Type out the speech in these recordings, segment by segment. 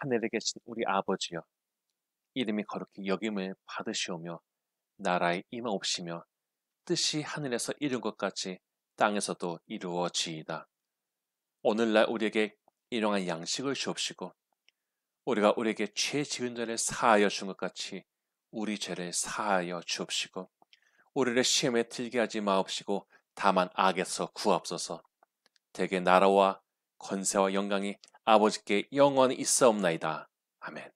하늘에 계신 우리 아버지여, 이름이 거룩히 여김을 받으시오며 나라의 임하옵시며 뜻이 하늘에서 이룬 것 같이 땅에서도 이루어지이다. 오늘날 우리에게 일용할 양식을 주옵시고 우리가 우리에게 죄 지은 자를 사하여 준 것 같이 우리 죄를 사하여 주옵시고 우리를 시험에 들게 하지 마옵시고 다만 악에서 구하옵소서. 대개 나라와 권세와 영광이 아버지께 영원히 있사옵나이다. 아멘.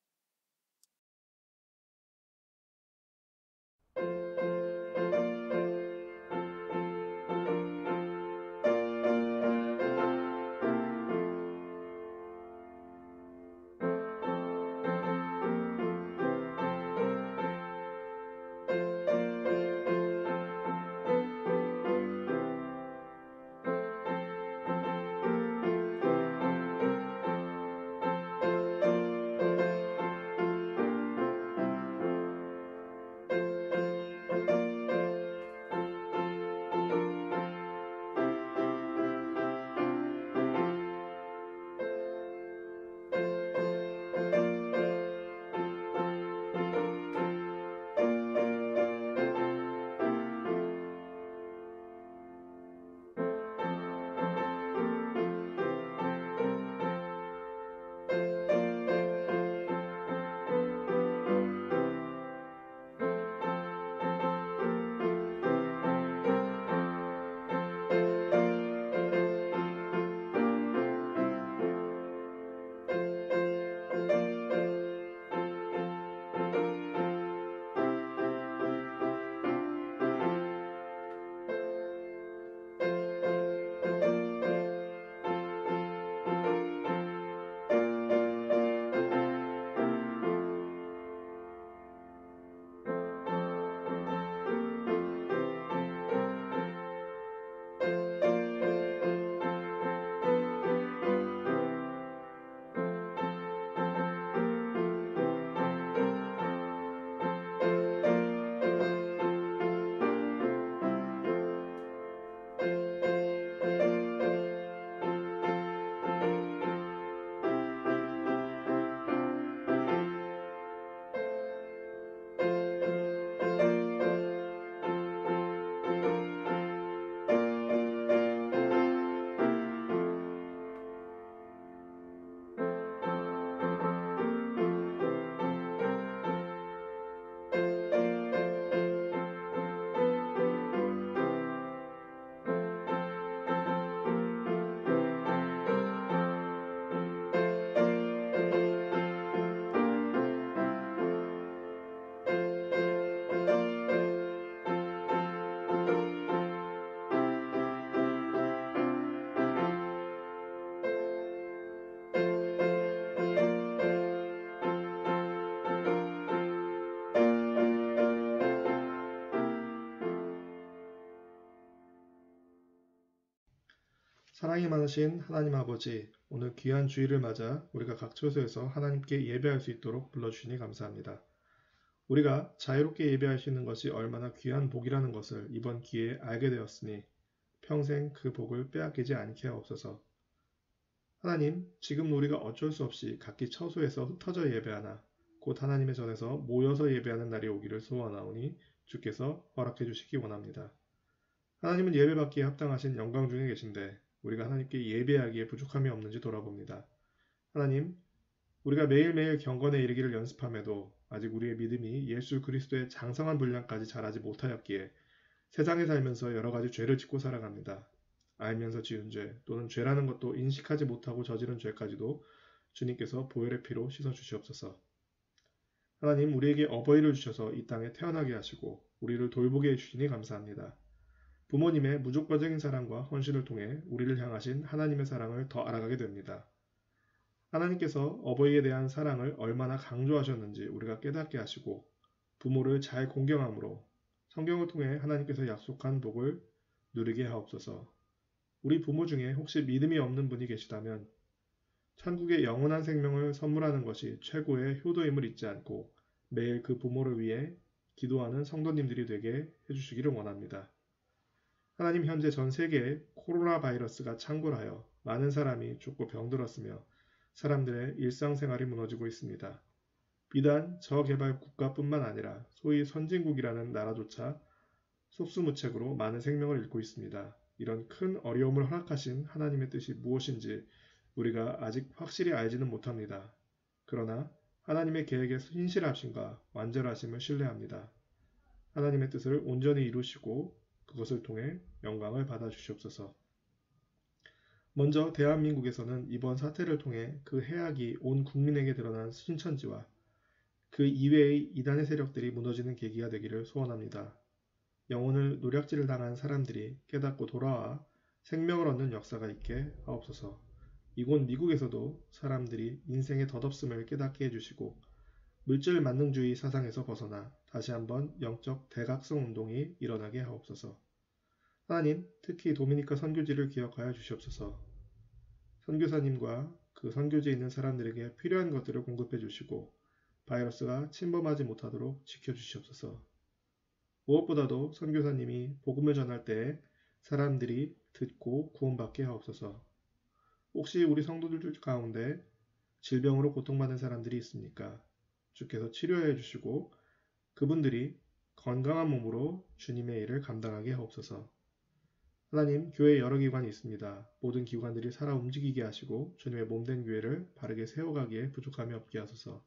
사랑이 많으신 하나님 아버지, 오늘 귀한 주일을 맞아 우리가 각 처소에서 하나님께 예배할 수 있도록 불러주시니 감사합니다. 우리가 자유롭게 예배할 수 있는 것이 얼마나 귀한 복이라는 것을 이번 기회에 알게 되었으니 평생 그 복을 빼앗기지 않게 하옵소서. 하나님, 지금 우리가 어쩔 수 없이 각기 처소에서 흩어져 예배하나 곧 하나님의 전에서 모여서 예배하는 날이 오기를 소원하오니 주께서 허락해 주시기 원합니다. 하나님은 예배받기에 합당하신 영광 중에 계신데 우리가 하나님께 예배하기에 부족함이 없는지 돌아봅니다. 하나님, 우리가 매일매일 경건에 이르기를 연습함에도 아직 우리의 믿음이 예수 그리스도의 장성한 분량까지 자라지 못하였기에 세상에 살면서 여러 가지 죄를 짓고 살아갑니다. 알면서 지은 죄 또는 죄라는 것도 인식하지 못하고 저지른 죄까지도 주님께서 보혈의 피로 씻어 주시옵소서. 하나님, 우리에게 어버이를 주셔서 이 땅에 태어나게 하시고 우리를 돌보게 해주시니 감사합니다. 부모님의 무조건적인 사랑과 헌신을 통해 우리를 향하신 하나님의 사랑을 더 알아가게 됩니다. 하나님께서 어버이에 대한 사랑을 얼마나 강조하셨는지 우리가 깨닫게 하시고 부모를 잘 공경함으로 성경을 통해 하나님께서 약속한 복을 누리게 하옵소서. 우리 부모 중에 혹시 믿음이 없는 분이 계시다면 천국의 영원한 생명을 선물하는 것이 최고의 효도임을 잊지 않고 매일 그 부모를 위해 기도하는 성도님들이 되게 해주시기를 원합니다. 하나님, 현재 전 세계에 코로나 바이러스가 창궐하여 많은 사람이 죽고 병들었으며 사람들의 일상생활이 무너지고 있습니다. 비단 저개발 국가뿐만 아니라 소위 선진국이라는 나라조차 속수무책으로 많은 생명을 잃고 있습니다. 이런 큰 어려움을 허락하신 하나님의 뜻이 무엇인지 우리가 아직 확실히 알지는 못합니다. 그러나 하나님의 계획의 신실하심과 완전하심을 신뢰합니다. 하나님의 뜻을 온전히 이루시고 그것을 통해 영광을 받아 주시옵소서. 먼저 대한민국에서는 이번 사태를 통해 그 해악이 온 국민에게 드러난 신천지와 그 이외의 이단의 세력들이 무너지는 계기가 되기를 소원합니다. 영혼을 노략질을 당한 사람들이 깨닫고 돌아와 생명을 얻는 역사가 있게 하옵소서. 이곳 미국에서도 사람들이 인생의 덧없음을 깨닫게 해주시고 물질 만능주의 사상에서 벗어나 다시 한번 영적 대각성 운동이 일어나게 하옵소서. 하나님, 특히 도미니카 선교지를 기억하여 주시옵소서. 선교사님과 그 선교지에 있는 사람들에게 필요한 것들을 공급해 주시고 바이러스가 침범하지 못하도록 지켜주시옵소서. 무엇보다도 선교사님이 복음을 전할 때에 사람들이 듣고 구원받게 하옵소서. 혹시 우리 성도들 가운데 질병으로 고통받는 사람들이 있습니까? 주께서 치료해 주시고 그분들이 건강한 몸으로 주님의 일을 감당하게 하옵소서. 하나님, 교회에 여러 기관이 있습니다. 모든 기관들이 살아 움직이게 하시고 주님의 몸된 교회를 바르게 세워가기에 부족함이 없게 하소서.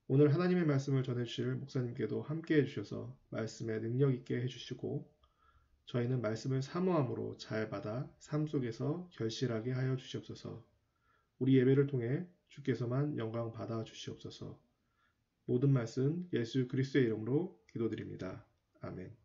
오늘 하나님의 말씀을 전해주실 목사님께도 함께 해주셔서 말씀에 능력 있게 해주시고 저희는 말씀을 사모함으로 잘 받아 삶 속에서 결실하게 하여 주시옵소서. 우리 예배를 통해 주께서만 영광 받아 주시옵소서. 모든 말씀 예수 그리스도의 이름으로 기도드립니다. 아멘.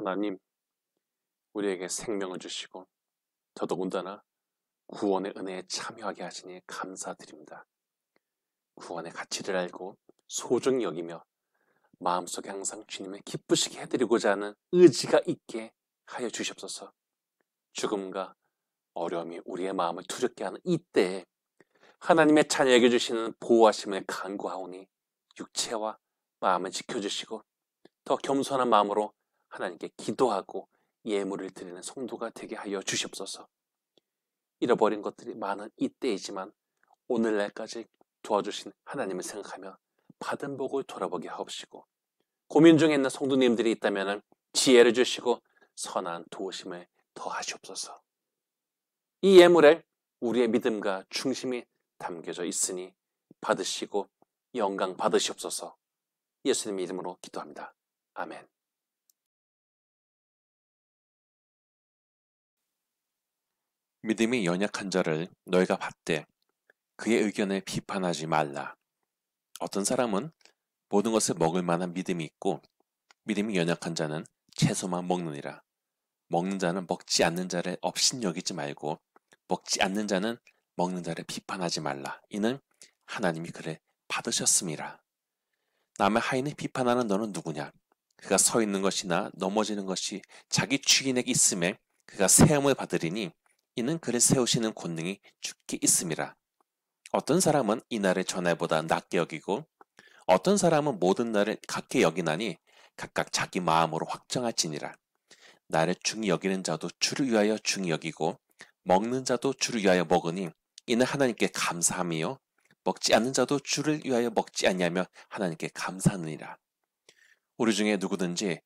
하나님, 우리에게 생명을 주시고 더더군다나 구원의 은혜에 참여하게 하시니 감사드립니다. 구원의 가치를 알고 소중히 여기며 마음속에 항상 주님을 기쁘시게 해드리고자 하는 의지가 있게 하여 주시옵소서. 죽음과 어려움이 우리의 마음을 두렵게 하는 이때에 하나님의 자녀에게 주시는 보호하심을 간구하오니 육체와 마음을 지켜주시고 더 겸손한 마음으로 하나님께 기도하고 예물을 드리는 성도가 되게 하여 주시옵소서. 잃어버린 것들이 많은 이때이지만 오늘날까지 도와주신 하나님을 생각하며 받은 복을 돌아보게 하옵시고, 고민 중에 있는 성도님들이 있다면 지혜를 주시고 선한 도우심을 더하시옵소서. 이 예물에 우리의 믿음과 중심이 담겨져 있으니 받으시고 영광 받으시옵소서. 예수님의 이름으로 기도합니다. 아멘. 믿음이 연약한 자를 너희가 받되 그의 의견을 비판하지 말라. 어떤 사람은 모든 것을 먹을 만한 믿음이 있고 믿음이 연약한 자는 채소만 먹느니라. 먹는 자는 먹지 않는 자를 업신여기지 말고 먹지 않는 자는 먹는 자를 비판하지 말라. 이는 하나님이 그를 받으셨음이라. 남의 하인을 비판하는 너는 누구냐? 그가 서 있는 것이나 넘어지는 것이 자기 주인에게 있음에 그가 세움을 받으리니 이는 그를 세우시는 권능이 주께 있음이라. 어떤 사람은 이 날을 전날보다 낮게 여기고 어떤 사람은 모든 날을 같게 여기나니 각각 자기 마음으로 확정할지니라. 나를 중히 여기는 자도 주를 위하여 중히 여기고 먹는 자도 주를 위하여 먹으니 이는 하나님께 감사함이요 먹지 않는 자도 주를 위하여 먹지 않냐며 하나님께 감사하느니라. 우리 중에 누구든지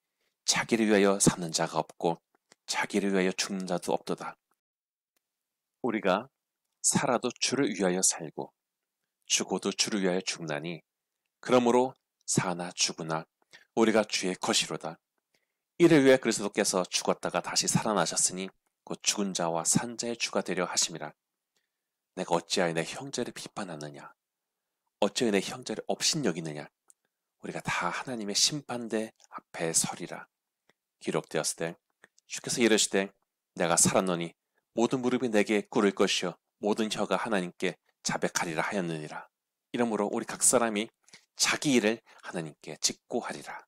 자기를 위하여 사는 자가 없고 자기를 위하여 죽는 자도 없도다. 우리가 살아도 주를 위하여 살고 죽어도 주를 위하여 죽나니 그러므로 사나 죽으나 우리가 주의 것이로다. 이를 위해 그리스도께서 죽었다가 다시 살아나셨으니 곧 죽은 자와 산 자의 주가 되려 하심이라. 내가 어찌하여 내 형제를 비판하느냐? 어찌하여 내 형제를 업신여기느냐? 우리가 다 하나님의 심판대 앞에 서리라. 기록되었을 때 주께서 이르시되 내가 살았노니 모든 무릎이 내게 꿇을 것이요 모든 혀가 하나님께 자백하리라 하였느니라. 이러므로 우리 각 사람이 자기 일을 하나님께 직고하리라.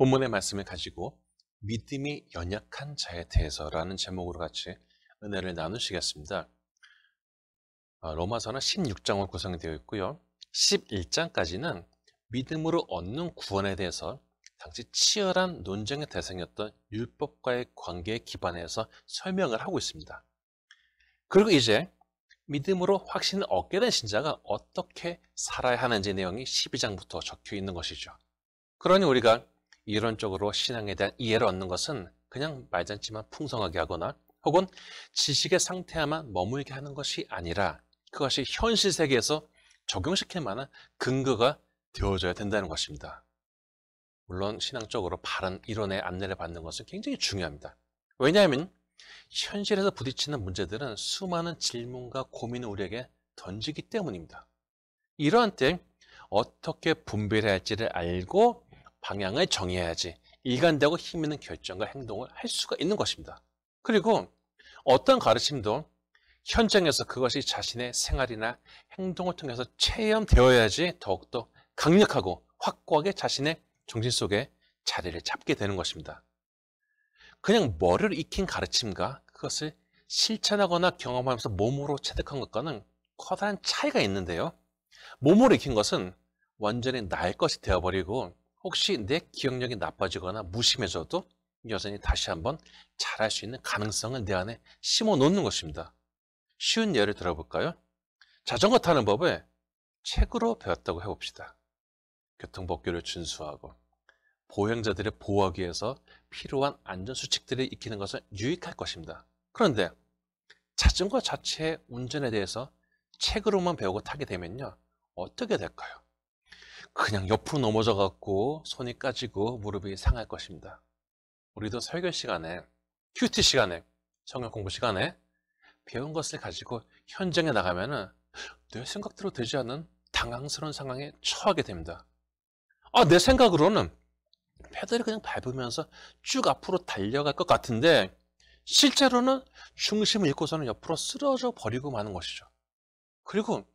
본문의 말씀을 가지고 믿음이 연약한 자에 대해서라는 제목으로 같이 은혜를 나누시겠습니다. 로마서는 16장으로 구성되어 있고요. 11장까지는 믿음으로 얻는 구원에 대해서 당시 치열한 논쟁의 대상이었던 율법과의 관계에 기반해서 설명을 하고 있습니다. 그리고 이제 믿음으로 확신을 얻게 된 신자가 어떻게 살아야 하는지 내용이 12장부터 적혀 있는 것이죠. 그러니 우리가 이론적으로 신앙에 대한 이해를 얻는 것은 그냥 말잔치만 풍성하게 하거나 혹은 지식의 상태에만 머물게 하는 것이 아니라 그것이 현실 세계에서 적용시킬 만한 근거가 되어져야 된다는 것입니다. 물론 신앙적으로 바른 이론의 안내를 받는 것은 굉장히 중요합니다. 왜냐하면 현실에서 부딪히는 문제들은 수많은 질문과 고민을 우리에게 던지기 때문입니다. 이러한 때 어떻게 분별해야 할지를 알고 방향을 정해야지 일관되고 힘있는 결정과 행동을 할 수가 있는 것입니다. 그리고 어떤 가르침도 현장에서 그것이 자신의 생활이나 행동을 통해서 체험되어야지 더욱더 강력하고 확고하게 자신의 정신 속에 자리를 잡게 되는 것입니다. 그냥 머리를 익힌 가르침과 그것을 실천하거나 경험하면서 몸으로 체득한 것과는 커다란 차이가 있는데요. 몸으로 익힌 것은 완전히 나의 것이 되어버리고 혹시 내 기억력이 나빠지거나 무심해져도 여전히 다시 한번 잘할 수 있는 가능성을 내 안에 심어 놓는 것입니다. 쉬운 예를 들어볼까요? 자전거 타는 법을 책으로 배웠다고 해봅시다. 교통법규를 준수하고 보행자들을 보호하기 위해서 필요한 안전수칙들을 익히는 것은 유익할 것입니다. 그런데 자전거 자체의 운전에 대해서 책으로만 배우고 타게 되면요. 어떻게 될까요? 그냥 옆으로 넘어져 갖고 손이 까지고 무릎이 상할 것입니다. 우리도 설교 시간에, 큐티 시간에, 성경 공부 시간에 배운 것을 가지고 현장에 나가면은 내 생각대로 되지 않는 당황스러운 상황에 처하게 됩니다. 내 생각으로는 페달을 그냥 밟으면서 쭉 앞으로 달려갈 것 같은데 실제로는 중심을 잃고서는 옆으로 쓰러져 버리고 마는 것이죠. 그리고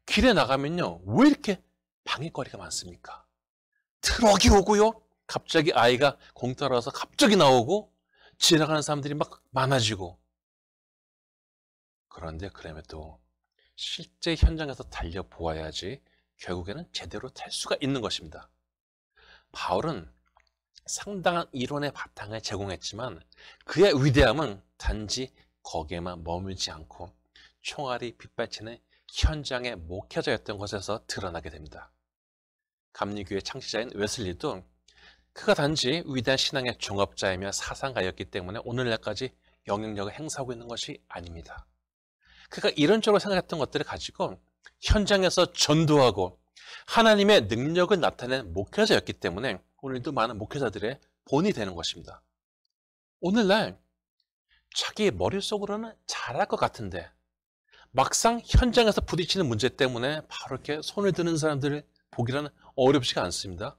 길에 나가면요. 왜 이렇게 방해거리가 많습니까? 트럭이 오고요. 갑자기 아이가 공 따라와서 갑자기 나오고 지나가는 사람들이 막 많아지고 그런데 그럼에도 실제 현장에서 달려보아야지 결국에는 제대로 탈 수가 있는 것입니다. 바울은 상당한 이론의 바탕을 제공했지만 그의 위대함은 단지 거기에만 머물지 않고 총알이 빗발치는 현장의 목회자였던 것에서 드러나게 됩니다. 감리교의 창시자인 웨슬리도 그가 단지 위대한 신앙의 종합자이며 사상가였기 때문에 오늘날까지 영향력을 행사하고 있는 것이 아닙니다. 그가 이런적으로 생각했던 것들을 가지고 현장에서 전도하고 하나님의 능력을 나타낸 목회자였기 때문에 오늘도 많은 목회자들의 본이 되는 것입니다. 오늘날 자기 머릿속으로는 잘할 것 같은데 막상 현장에서 부딪히는 문제 때문에 바로 이렇게 손을 드는 사람들을 보기라는 어렵지가 않습니다.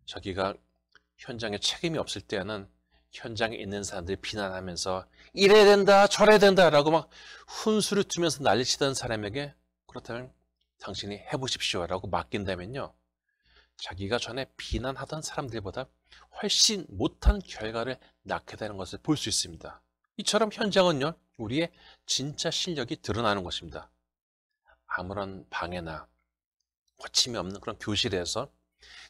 자기가 현장에 책임이 없을 때는 현장에 있는 사람들이 비난하면서 이래야 된다 저래야 된다 라고 막 훈수를 두면서 난리치던 사람에게 그렇다면 당신이 해보십시오 라고 맡긴다면요. 자기가 전에 비난하던 사람들보다 훨씬 못한 결과를 낳게 되는 것을 볼 수 있습니다. 이처럼 현장은요. 우리의 진짜 실력이 드러나는 것입니다. 아무런 방해나 거침이 없는 그런 교실에서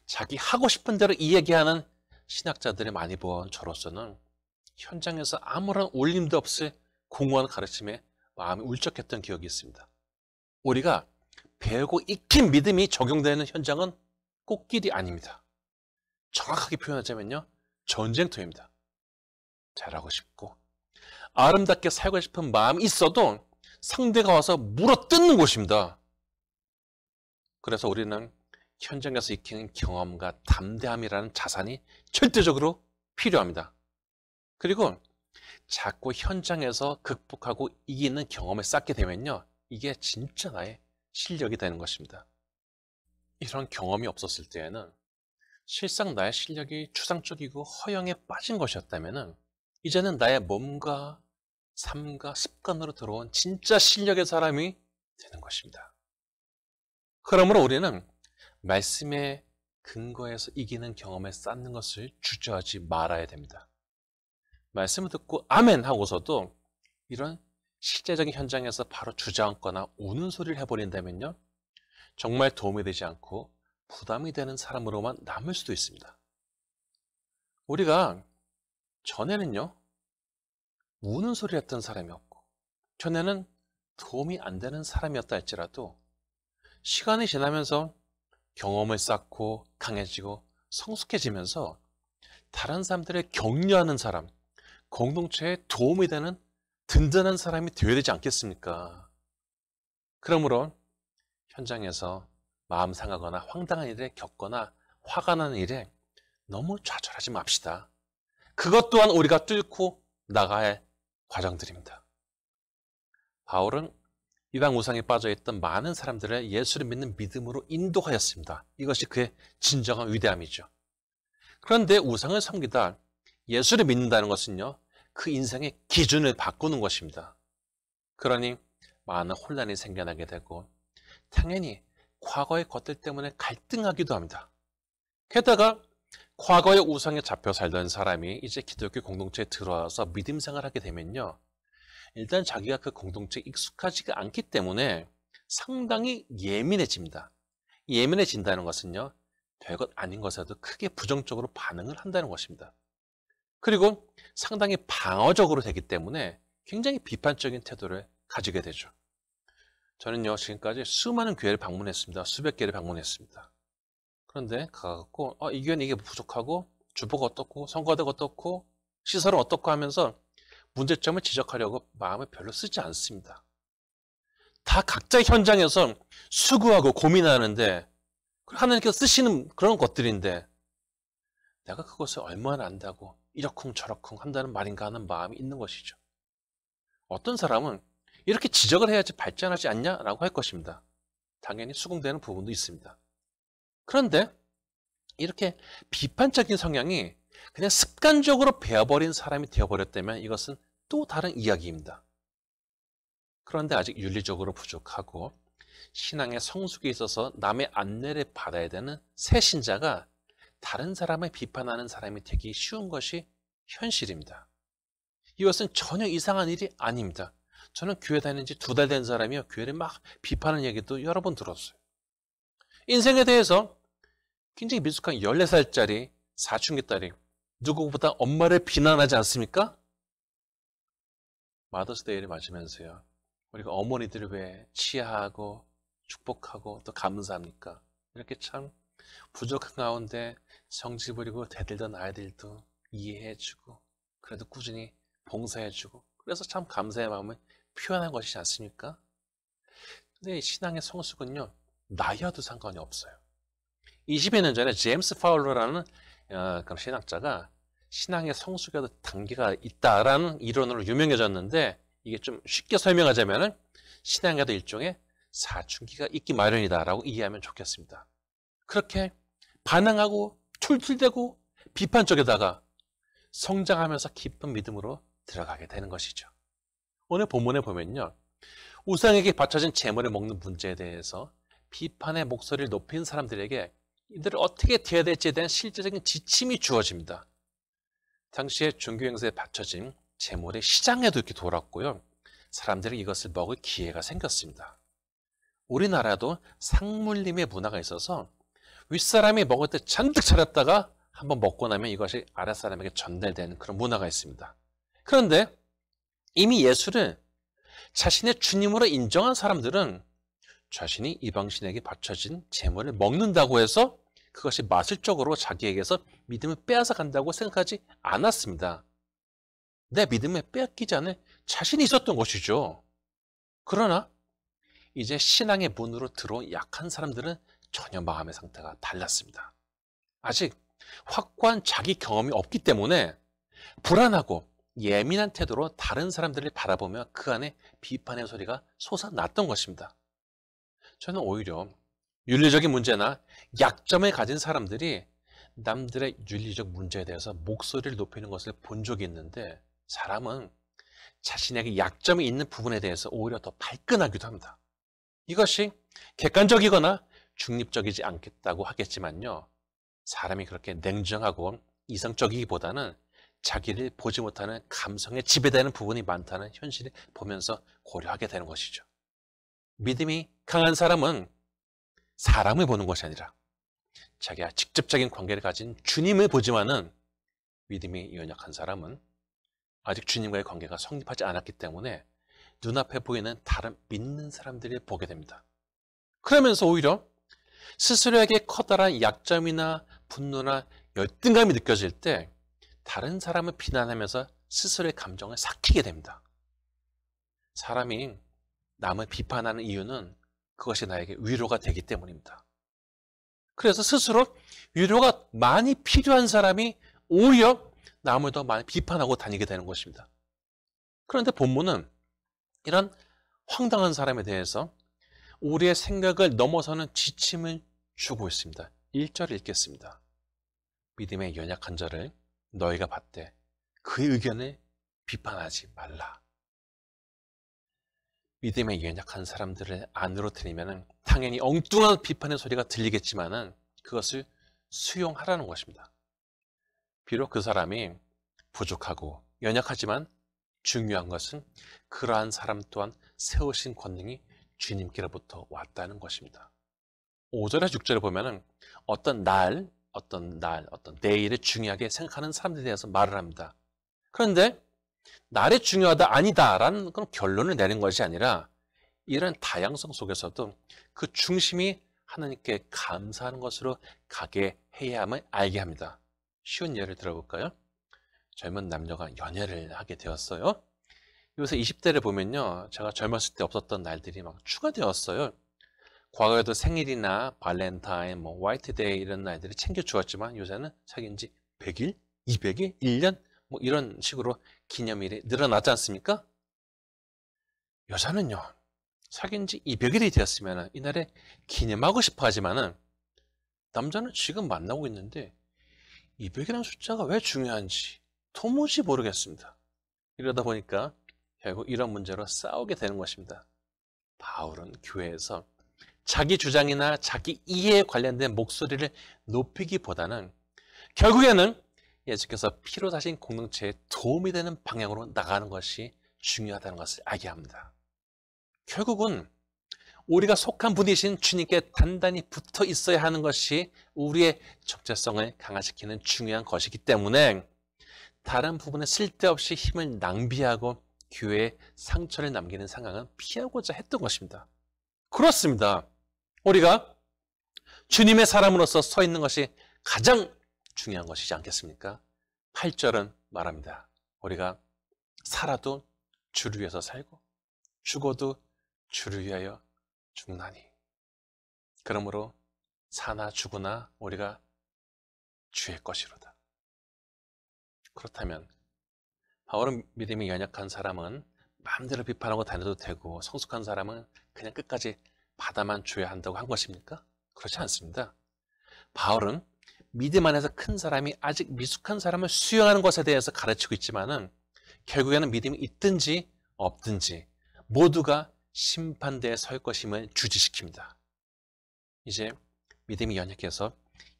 자기 하고 싶은 대로 이야기하는 신학자들을 많이 본 저로서는 현장에서 아무런 울림도 없을 공허한 가르침에 마음이 울적했던 기억이 있습니다. 우리가 배우고 익힌 믿음이 적용되는 현장은 꽃길이 아닙니다. 정확하게 표현하자면요. 전쟁터입니다. 잘하고 싶고 아름답게 살고 싶은 마음이 있어도 상대가 와서 물어뜯는 곳입니다. 그래서 우리는 현장에서 익히는 경험과 담대함이라는 자산이 절대적으로 필요합니다. 그리고 자꾸 현장에서 극복하고 이기는 경험을 쌓게 되면요. 이게 진짜 나의 실력이 되는 것입니다. 이런 경험이 없었을 때에는 실상 나의 실력이 추상적이고 허영에 빠진 것이었다면 이제는 나의 몸과 삶과 습관으로 들어온 진짜 실력의 사람이 되는 것입니다. 그러므로 우리는 말씀의 근거에서 이기는 경험에 쌓는 것을 주저하지 말아야 됩니다. 말씀을 듣고 아멘 하고서도 이런 실제적인 현장에서 바로 주저앉거나 우는 소리를 해버린다면요, 정말 도움이 되지 않고 부담이 되는 사람으로만 남을 수도 있습니다. 우리가 전에는요, 우는 소리를 했던 사람이었고, 전에는 도움이 안 되는 사람이었다 할지라도 시간이 지나면서 경험을 쌓고 강해지고 성숙해지면서 다른 사람들을 격려하는 사람, 공동체에 도움이 되는 든든한 사람이 되어야 되지 않겠습니까? 그러므로 현장에서 마음 상하거나 황당한 일에 겪거나 화가 나는 일에 너무 좌절하지 맙시다. 그것 또한 우리가 뚫고 나가야 할 과정들입니다. 바울은 이방 우상에 빠져있던 많은 사람들을 예수를 믿는 믿음으로 인도하였습니다. 이것이 그의 진정한 위대함이죠. 그런데 우상을 섬기다 예수를 믿는다는 것은요, 그 인생의 기준을 바꾸는 것입니다. 그러니 많은 혼란이 생겨나게 되고 당연히 과거의 것들 때문에 갈등하기도 합니다. 게다가 과거의 우상에 잡혀 살던 사람이 이제 기독교 공동체에 들어와서 믿음 생활하게 되면요, 일단 자기가 그 공동체에 익숙하지가 않기 때문에 상당히 예민해집니다. 예민해진다는 것은요, 별것 아닌 것에도 크게 부정적으로 반응을 한다는 것입니다. 그리고 상당히 방어적으로 되기 때문에 굉장히 비판적인 태도를 가지게 되죠. 저는요, 지금까지 수많은 교회를 방문했습니다. 수백 개를 방문했습니다. 그런데 가갖고 이 교회는 이게 부족하고 주보가 어떻고 성과대가 어떻고 시설은 어떻고 하면서 문제점을 지적하려고 마음을 별로 쓰지 않습니다. 다 각자의 현장에서 수고하고 고민하는데 하나님께서 쓰시는 그런 것들인데 내가 그것을 얼마나 안다고 이러쿵저러쿵 한다는 말인가 하는 마음이 있는 것이죠. 어떤 사람은 이렇게 지적을 해야지 발전하지 않냐라고 할 것입니다. 당연히 수긍되는 부분도 있습니다. 그런데 이렇게 비판적인 성향이 그냥 습관적으로 배워버린 사람이 되어버렸다면 이것은 또 다른 이야기입니다. 그런데 아직 윤리적으로 부족하고 신앙의 성숙에 있어서 남의 안내를 받아야 되는 새 신자가 다른 사람을 비판하는 사람이 되기 쉬운 것이 현실입니다. 이것은 전혀 이상한 일이 아닙니다. 저는 교회 다니는 지 2달 된 사람이요, 교회를 막 비판하는 얘기도 여러 번 들었어요. 인생에 대해서 굉장히 미숙한 14살짜리 사춘기 딸이 누구보다 엄마를 비난하지 않습니까? 마더스데이를 맞으면서요, 우리가 어머니들을 왜 치하하고 축복하고 또 감사합니까? 이렇게 참 부족한 가운데 성질 부리고 대들던 아이들도 이해해주고 그래도 꾸준히 봉사해주고 그래서 참 감사의 마음을 표현한 것이지 않습니까? 근데 신앙의 성숙은요, 나이와도 상관이 없어요. 20여 년 전에 제임스 파울러라는 그런 신학자가 신앙의 성숙에도 단계가 있다라는 이론으로 유명해졌는데, 이게 좀 쉽게 설명하자면은 신앙에도 일종의 사춘기가 있기 마련이다라고 이해하면 좋겠습니다. 그렇게 반항하고 툴툴대고 비판적에다가 성장하면서 깊은 믿음으로 들어가게 되는 것이죠. 오늘 본문에 보면요, 우상에게 바쳐진 제물을 먹는 문제에 대해서 비판의 목소리를 높인 사람들에게 이들을 어떻게 대해야 될지에 대한 실제적인 지침이 주어집니다. 당시에 종교 행사에 바쳐진 제물의 시장에도 이렇게 돌았고요, 사람들이 이것을 먹을 기회가 생겼습니다. 우리나라도 상물림의 문화가 있어서 윗사람이 먹을 때 잔뜩 차렸다가 한번 먹고 나면 이것이 아랫사람에게 전달되는 그런 문화가 있습니다. 그런데 이미 예수를 자신의 주님으로 인정한 사람들은 자신이 이방신에게 바쳐진 제물을 먹는다고 해서 그것이 마술적으로 자기에게서 믿음을 빼앗아 간다고 생각하지 않았습니다. 내 믿음을 빼앗기지 않을 자신이 있었던 것이죠. 그러나 이제 신앙의 문으로 들어온 약한 사람들은 전혀 마음의 상태가 달랐습니다. 아직 확고한 자기 경험이 없기 때문에 불안하고 예민한 태도로 다른 사람들을 바라보며 그 안에 비판의 소리가 솟아났던 것입니다. 저는 오히려 윤리적인 문제나 약점을 가진 사람들이 남들의 윤리적 문제에 대해서 목소리를 높이는 것을 본 적이 있는데, 사람은 자신에게 약점이 있는 부분에 대해서 오히려 더 발끈하기도 합니다. 이것이 객관적이거나 중립적이지 않겠다고 하겠지만요, 사람이 그렇게 냉정하고 이성적이기보다는 자기를 보지 못하는 감성에 지배되는 부분이 많다는 현실을 보면서 고려하게 되는 것이죠. 믿음이 강한 사람은 사람을 보는 것이 아니라 자기와 직접적인 관계를 가진 주님을 보지만은, 믿음이 연약한 사람은 아직 주님과의 관계가 성립하지 않았기 때문에 눈앞에 보이는 다른 믿는 사람들을 보게 됩니다. 그러면서 오히려 스스로에게 커다란 약점이나 분노나 열등감이 느껴질 때 다른 사람을 비난하면서 스스로의 감정을 삭히게 됩니다. 사람이 남을 비판하는 이유는 그것이 나에게 위로가 되기 때문입니다. 그래서 스스로 위로가 많이 필요한 사람이 오히려 남을 더 많이 비판하고 다니게 되는 것입니다. 그런데 본문은 이런 황당한 사람에 대해서 우리의 생각을 넘어서는 지침을 주고 있습니다. 1절을 읽겠습니다. 믿음의 연약한 자를 너희가 받되 그의 의견을 비판하지 말라. 믿음의 연약한 사람들을 안으로 들이면 당연히 엉뚱한 비판의 소리가 들리겠지만은 그것을 수용하라는 것입니다. 비록 그 사람이 부족하고 연약하지만 중요한 것은 그러한 사람 또한 세우신 권능이 주님께로부터 왔다는 것입니다. 5절에 6절에 보면은 어떤 내일을 중요하게 생각하는 사람들에 대해서 말을 합니다. 그런데 날이 중요하다 아니다라는 그런 결론을 내는 것이 아니라 이런 다양성 속에서도 그 중심이 하나님께 감사하는 것으로 가게 해야 함을 알게 합니다. 쉬운 예를 들어볼까요? 젊은 남녀가 연애를 하게 되었어요. 요새 20대를 보면요, 제가 젊었을 때 없었던 날들이 막 추가되었어요. 과거에도 생일이나 발렌타인, 화이트데이 이런 날들이 챙겨주었지만 요새는 사귄 지 100일, 200일, 1년 이런 식으로 기념일이 늘어나지 않습니까? 여자는요, 사귄 지 200일이 되었으면 이날에 기념하고 싶어 하지만은 남자는 지금 만나고 있는데 200이라는 숫자가 왜 중요한지 도무지 모르겠습니다. 이러다 보니까 결국 이런 문제로 싸우게 되는 것입니다. 바울은 교회에서 자기 주장이나 자기 이해에 관련된 목소리를 높이기보다는 결국에는 예수께서 피로 사신 공동체에 도움이 되는 방향으로 나가는 것이 중요하다는 것을 알게 합니다. 결국은 우리가 속한 분이신 주님께 단단히 붙어 있어야 하는 것이 우리의 정체성을 강화시키는 중요한 것이기 때문에 다른 부분에 쓸데없이 힘을 낭비하고 교회에 상처를 남기는 상황은 피하고자 했던 것입니다. 그렇습니다. 우리가 주님의 사람으로서 서 있는 것이 가장 중요한 것이지 않겠습니까? 8절은 말합니다. 우리가 살아도 주를 위해서 살고 죽어도 주를 위하여 죽나니. 그러므로 사나 죽으나 우리가 주의 것이로다. 그렇다면 바울은 믿음이 연약한 사람은 마음대로 비판하고 다녀도 되고 성숙한 사람은 그냥 끝까지 받아만 줘야 한다고 한 것입니까? 그렇지 않습니다. 바울은 믿음 안에서 큰 사람이 아직 미숙한 사람을 수용하는 것에 대해서 가르치고 있지만은 결국에는 믿음이 있든지 없든지 모두가 심판대에 설 것임을 주지시킵니다. 이제 믿음이 연약해서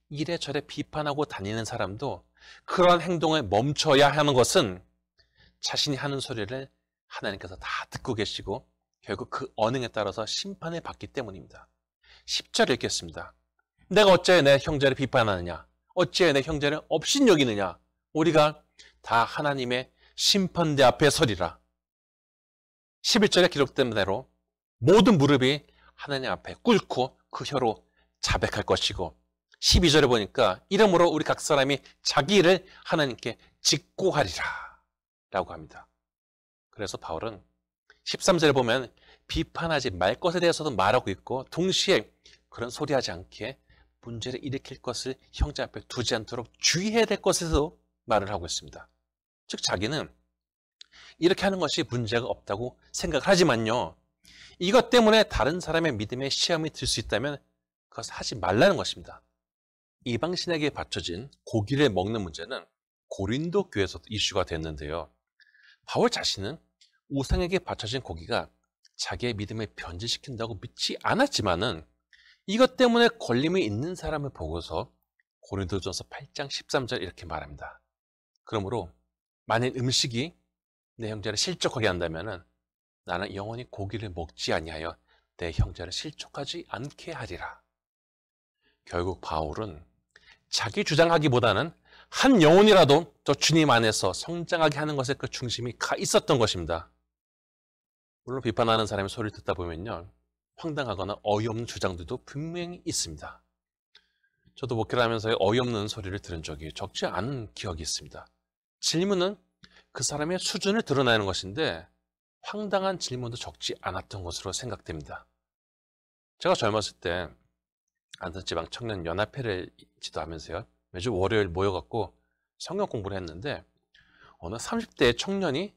이래저래 비판하고 다니는 사람도 그러한 행동을 멈춰야 하는 것은 자신이 하는 소리를 하나님께서 다 듣고 계시고 결국 그 언행에 따라서 심판을 받기 때문입니다. 10절 읽겠습니다. 내가 어찌하여 내 형제를 비판하느냐? 어찌하여 내 형제를 업신여기느냐? 우리가 다 하나님의 심판대 앞에 서리라. 11절에 기록된 대로 모든 무릎이 하나님 앞에 꿇고 그 혀로 자백할 것이고 12절에 보니까 이러므로 우리 각 사람이 자기 일을 하나님께 직고하리라 라고 합니다. 그래서 바울은 13절에 보면 비판하지 말 것에 대해서도 말하고 있고 동시에 그런 소리 하지 않게 문제를 일으킬 것을 형제 앞에 두지 않도록 주의해야 될 것에서 말을 하고 있습니다. 즉 자기는 이렇게 하는 것이 문제가 없다고 생각을 하지만요. 이것 때문에 다른 사람의 믿음에 시험이 들 수 있다면 그것을 하지 말라는 것입니다. 이방신에게 바쳐진 고기를 먹는 문제는 고린도 교회에서도 이슈가 됐는데요. 바울 자신은 우상에게 바쳐진 고기가 자기의 믿음을 변질시킨다고 믿지 않았지만은 이것 때문에 걸림이 있는 사람을 보고서 고린도전서 8장 13절 이렇게 말합니다. 그러므로 만일 음식이 내 형제를 실족하게 한다면 나는 영원히 고기를 먹지 아니하여 내 형제를 실족하지 않게 하리라. 결국 바울은 자기 주장하기보다는 한 영혼이라도 저 주님 안에서 성장하게 하는 것에 그 중심이 가 있었던 것입니다. 물론 비판하는 사람의 소리를 듣다 보면요, 황당하거나 어이없는 주장들도 분명히 있습니다. 저도 목회를 하면서 어이없는 소리를 들은 적이 적지 않은 기억이 있습니다. 질문은 그 사람의 수준을 드러내는 것인데 황당한 질문도 적지 않았던 것으로 생각됩니다. 제가 젊었을 때 안산지방 청년연합회를 지도하면서요, 매주 월요일 모여갖고 성경 공부를 했는데 어느 30대의 청년이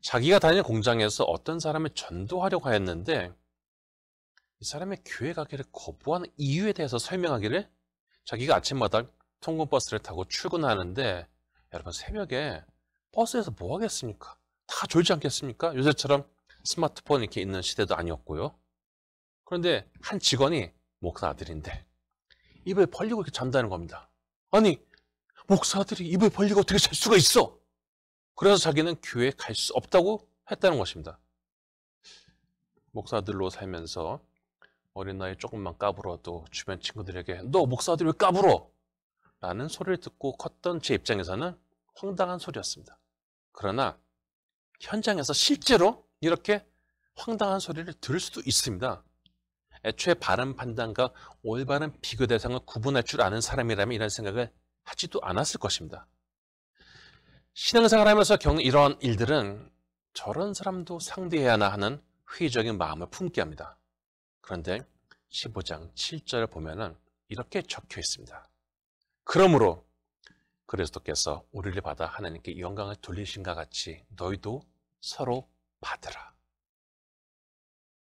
자기가 다니는 공장에서 어떤 사람을 전도하려고 하였는데 이 사람의 교회 가기를 거부하는 이유에 대해서 설명하기를, 자기가 아침마다 통근버스를 타고 출근하는데 여러분 새벽에 버스에서 뭐 하겠습니까? 다 졸지 않겠습니까? 요새처럼 스마트폰 이렇게 있는 시대도 아니었고요. 그런데 한 직원이 목사 아들인데 입을 벌리고 이렇게 잔다는 겁니다. 아니, 목사들이 입을 벌리고 어떻게 잘 수가 있어? 그래서 자기는 교회에 갈 수 없다고 했다는 것입니다. 목사들로 살면서 어린 나이에 조금만 까불어도 주변 친구들에게 너 목사들 왜 까불어? 라는 소리를 듣고 컸던 제 입장에서는 황당한 소리였습니다. 그러나 현장에서 실제로 이렇게 황당한 소리를 들을 수도 있습니다. 애초에 바른 판단과 올바른 비교 대상을 구분할 줄 아는 사람이라면 이런 생각을 하지도 않았을 것입니다. 신앙생활하면서 겪는 이러한 일들은 저런 사람도 상대해야 하나 하는 회의적인 마음을 품게 합니다. 그런데 15장 7절을 보면은 이렇게 적혀 있습니다. 그러므로 그리스도께서 우리를 받아 하나님께 영광을 돌리신과 같이 너희도 서로 받으라.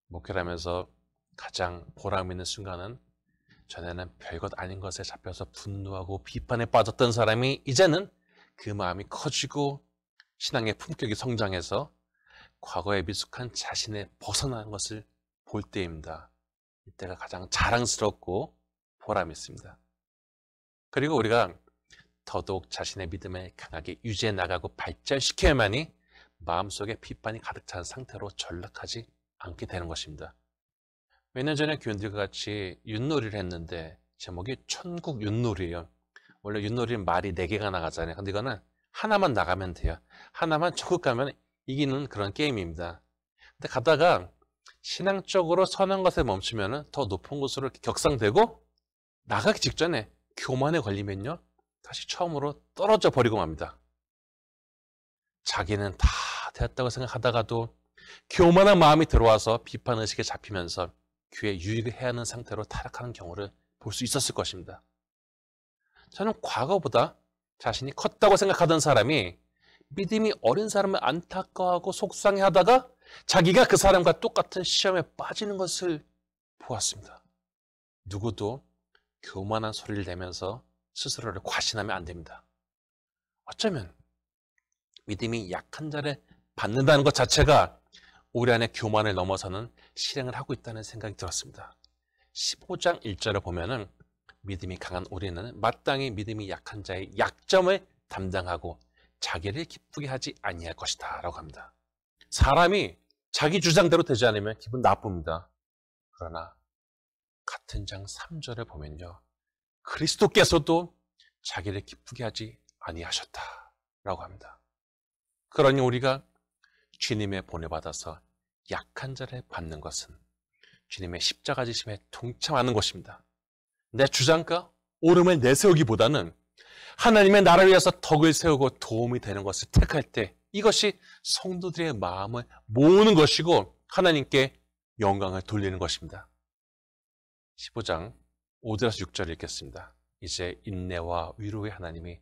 목회를 하면서 가장 보람 있는 순간은 전에는 별것 아닌 것에 잡혀서 분노하고 비판에 빠졌던 사람이 이제는 그 마음이 커지고 신앙의 품격이 성장해서 과거에 미숙한 자신에 벗어나는 것을 볼 때입니다. 이때가 가장 자랑스럽고 보람 있습니다. 그리고 우리가 더더욱 자신의 믿음을 강하게 유지해 나가고 발전시켜야만이 마음속에 비판이 가득 찬 상태로 전락하지 않게 되는 것입니다. 몇 년 전에 교인들과 같이 윷놀이를 했는데 제목이 천국 윷놀이에요. 원래 윷놀이는 말이 4개가 나가잖아요. 근데 이거는 하나만 나가면 돼요. 하나만 천국 가면 이기는 그런 게임입니다. 근데 가다가 신앙적으로 선한 것에 멈추면 더 높은 곳으로 격상되고 나가기 직전에 교만에 걸리면요, 다시 처음으로 떨어져 버리고 맙니다. 자기는 다 되었다고 생각하다가도 교만한 마음이 들어와서 비판의식에 잡히면서 교회 유익을 해야 하는 상태로 타락하는 경우를 볼 수 있었을 것입니다. 저는 과거보다 자신이 컸다고 생각하던 사람이 믿음이 어린 사람을 안타까워하고 속상해하다가 자기가 그 사람과 똑같은 시험에 빠지는 것을 보았습니다. 누구도 교만한 소리를 내면서 스스로를 과신하면 안 됩니다. 어쩌면 믿음이 약한 자를 받는다는 것 자체가 우리 안에 교만을 넘어서는 실행을 하고 있다는 생각이 들었습니다. 15장 1절을 보면은 믿음이 강한 우리는 마땅히 믿음이 약한 자의 약점을 담당하고 자기를 기쁘게 하지 아니할 것이다 라고 합니다. 사람이 자기 주장대로 되지 않으면 기분 나쁩니다. 그러나 같은 장 3절을 보면요, 그리스도께서도 자기를 기쁘게 하지 아니하셨다 라고 합니다. 그러니 우리가 주님의 보내받아서 약한 자를 받는 것은 주님의 십자가 지심에 동참하는 것입니다. 내 주장과 옳음을 내세우기보다는 하나님의 나라를 위해서 덕을 세우고 도움이 되는 것을 택할 때 이것이 성도들의 마음을 모으는 것이고 하나님께 영광을 돌리는 것입니다. 15장 5절에서 6절 읽겠습니다. 이제 인내와 위로의 하나님이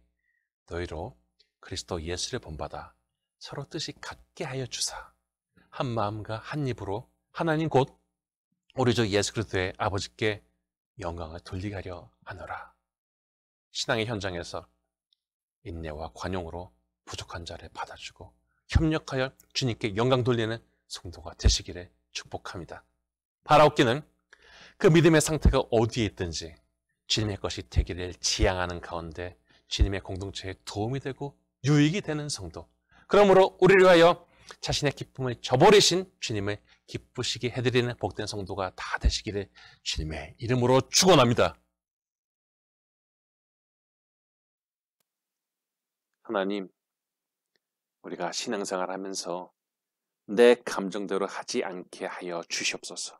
너희로 그리스도 예수를 본받아 서로 뜻이 같게 하여 주사 한 마음과 한 입으로 하나님 곧 우리 주 예수 그리스도의 아버지께 영광을 돌리게 하려 하노라. 신앙의 현장에서 인내와 관용으로 부족한 자를 받아주고 협력하여 주님께 영광 돌리는 성도가 되시기를 축복합니다. 바라옵기는 그 믿음의 상태가 어디에 있든지 주님의 것이 되기를 지향하는 가운데 주님의 공동체에 도움이 되고 유익이 되는 성도. 그러므로 우리를 위하여 자신의 기쁨을 저버리신 주님을 기쁘시게 해드리는 복된 성도가 다 되시기를 주님의 이름으로 축원합니다. 하나님, 우리가 신앙생활 하면서 내 감정대로 하지 않게 하여 주시옵소서.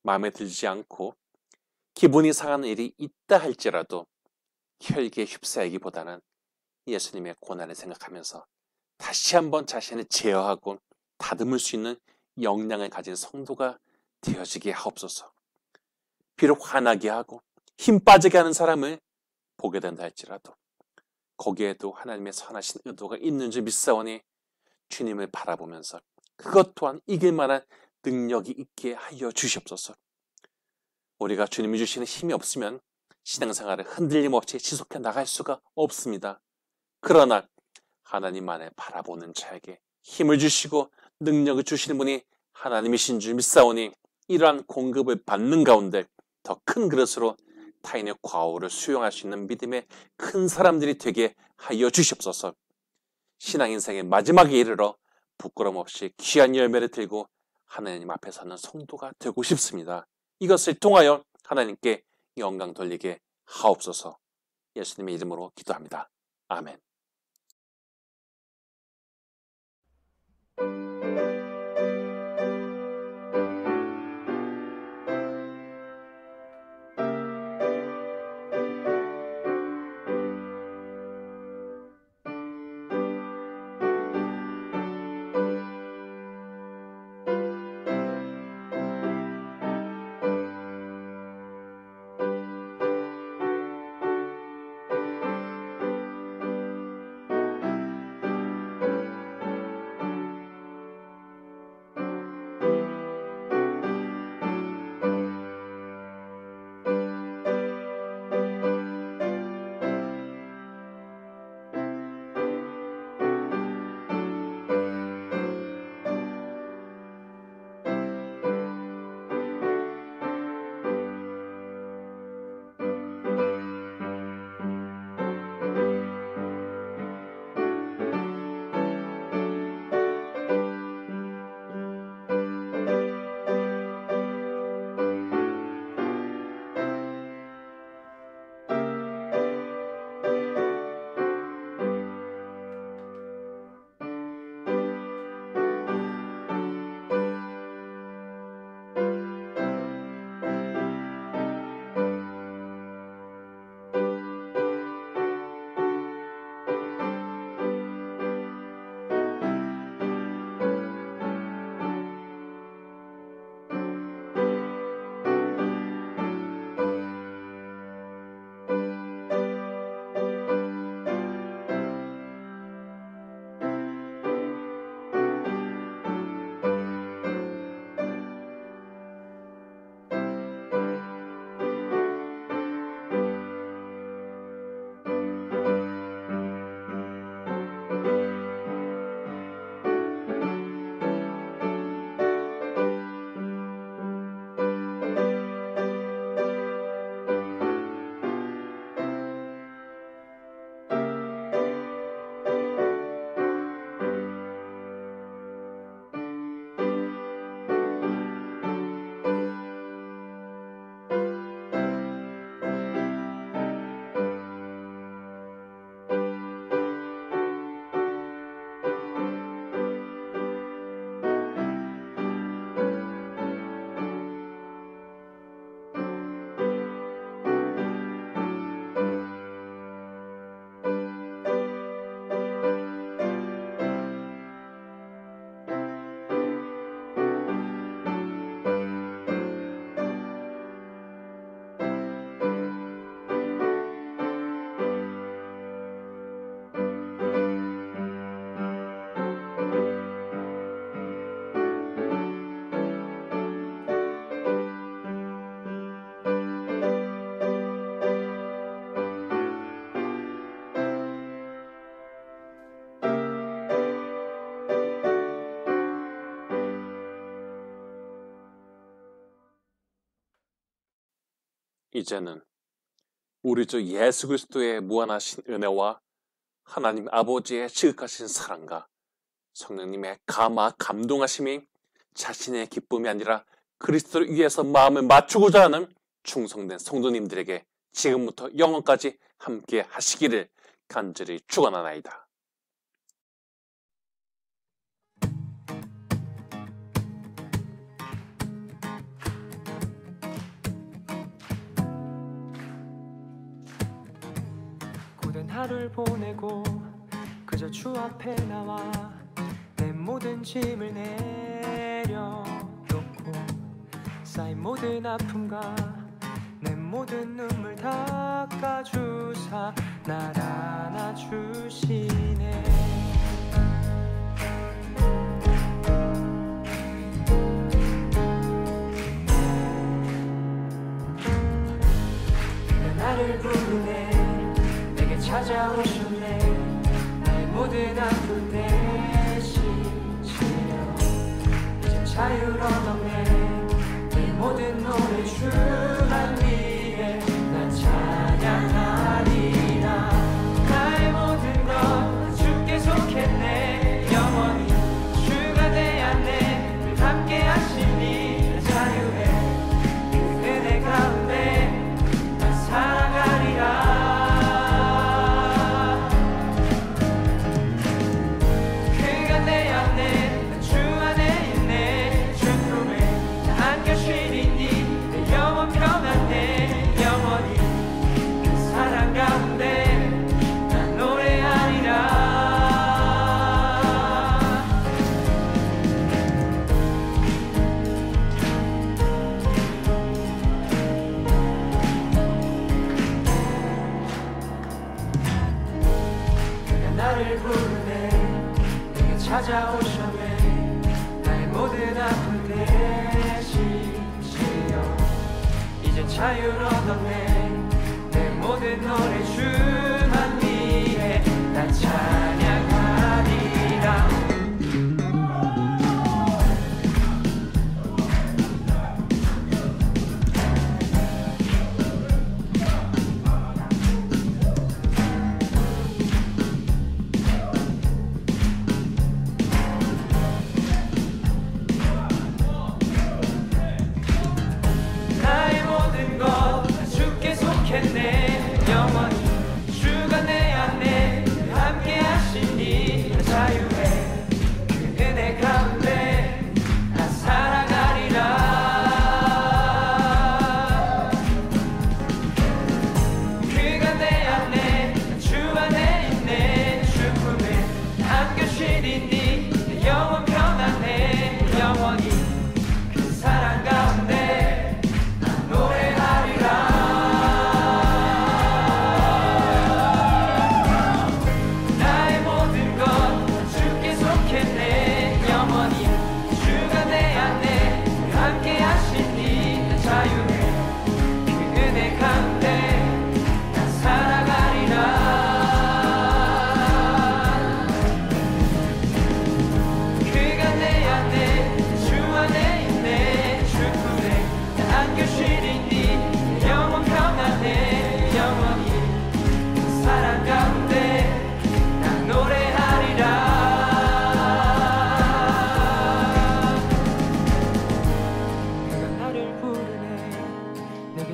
마음에 들지 않고 기분이 상하는 일이 있다 할지라도 혈기에 휩싸이기보다는 예수님의 고난을 생각하면서 다시 한번 자신을 제어하고 다듬을 수 있는 역량을 가진 성도가 되어지게 하옵소서. 비록 화나게 하고 힘 빠지게 하는 사람을 보게 된다 할지라도 거기에도 하나님의 선하신 의도가 있는 줄 믿사오니 주님을 바라보면서 그것 또한 이길 만한 능력이 있게 하여 주시옵소서. 우리가 주님이 주시는 힘이 없으면 신앙생활을 흔들림 없이 지속해 나갈 수가 없습니다. 그러나 하나님만을 바라보는 자에게 힘을 주시고 능력을 주시는 분이 하나님이신 줄 믿사오니 이러한 공급을 받는 가운데 더 큰 그릇으로 타인의 과오를 수용할 수 있는 믿음의 큰 사람들이 되게 하여 주시옵소서. 신앙인생의 마지막에 이르러 부끄럼 없이 귀한 열매를 들고 하나님 앞에 서는 성도가 되고 싶습니다. 이것을 통하여 하나님께 영광 돌리게 하옵소서. 예수님의 이름으로 기도합니다. 아멘. 이제는 우리 주 예수 그리스도의 무한하신 은혜와 하나님 아버지의 지극하신 사랑과 성령님의 감동하심이 자신의 기쁨이 아니라 그리스도를 위해서 마음을 맞추고자 하는 충성된 성도님들에게 지금부터 영원까지 함께 하시기를 간절히 축원하나이다. 고된 하루를 보내고 그저 주 앞에 나와 내 모든 짐을 내려놓고 쌓인 모든 아픔과 내 모든 눈물 닦아주사 날 안아주시네. 나를 부르네. 내게 찾아오셨네. 나의 모든 아픔 대신 지려 이제 자유로 얻었네. 내 모든 노래 주만 위해 난 찬양하리라. 나의 모든 것 주께 속했네. 영원히 주가 되었네. 늘 함께 하시니 자유해. 그 은혜 가운데 난 살아가리라. 찾아오셨네. 나의 모든 아픔 대신 지려 이제 자유를 얻었네. 내 모든 노래 주만 위해 난 찬양하리라.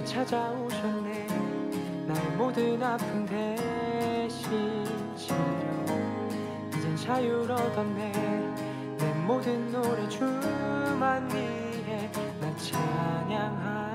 찾아오셨네. 나의 모든 아픔 대신 지려 이젠 자유를 얻었네. 내 모든 노래 주만 위해 나 찬양하